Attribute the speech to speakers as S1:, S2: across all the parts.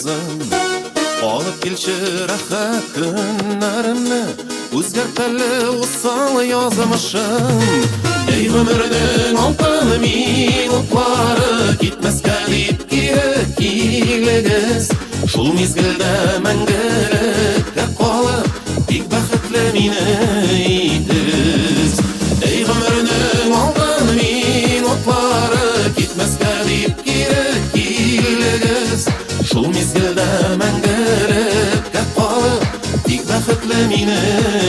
S1: kızım. Alıp kelçi rahat günlerimni, o'zgartali ussal yazmışım. Ey ömrünün altın minutlari, gitmezke deyip kerakligiz. Şul mezgilde mangilikka qolib, bek baxtli meni aytdingiz. Ey ömrünün altın minutlari, gitmezke deyip kerakligiz. Şul mezgilde mangilikka qolib, bek baxtli meni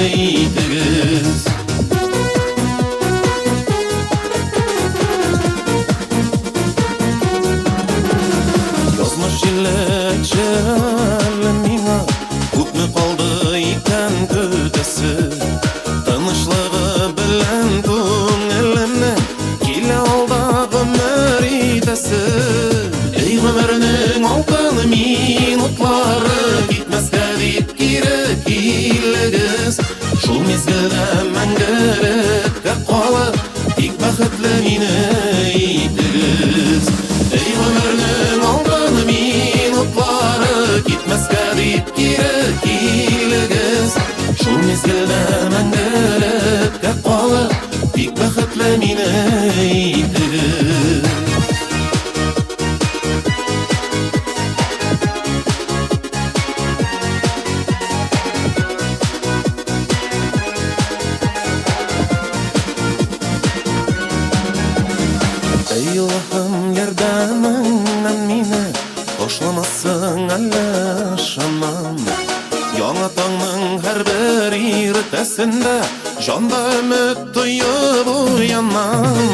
S1: aytdingiz. Çelmina ko'pmi qoldi ekan ko'tasi, tinchlig'i bilan ko'nglimni kela oldi umr etasi. Ey umrning oltin minutlari, gitmasga deb kerakligiz. Shu mezgilda mangilikka qolib, bek baxtli meni aytdingiz. Ey umrning oltin minutlari, gitmasga deb kerakligiz. Shu mezgilda mangilikka qolib, bek baxtli meni aytdingiz. Ey Allah'ım, yardımından meni tashlamasın alışamam. Yana tongning har bir ertasida jonda umid tuyib uyanam.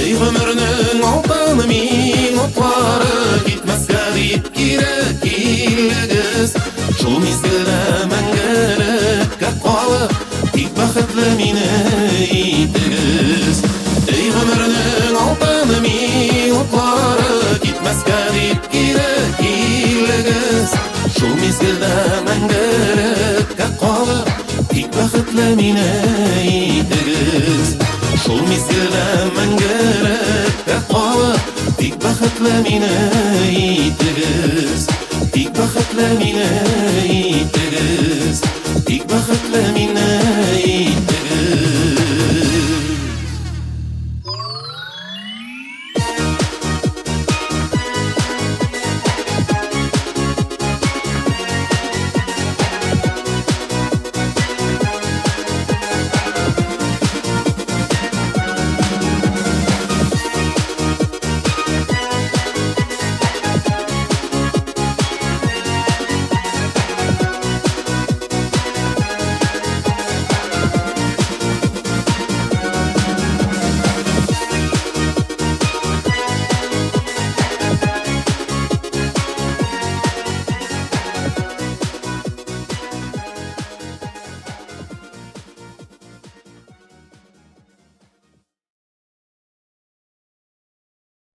S1: Ey umrning oltin minutlari, gitmasga deb kerakligiz. Shu mezgilda mangilikka qolib, bek baxtli meni aytdingiz. Ey umrning oltin minutlari, gitmasga deb kerakligiz. Shu mezgilda mangilikka qolib, bek baxtli meni aytdingiz. Shu mezgilda mangilikka qolib, bek baxtli meni aytdingiz. Bek baxtli meni aytdingiz. Bek baxtli meni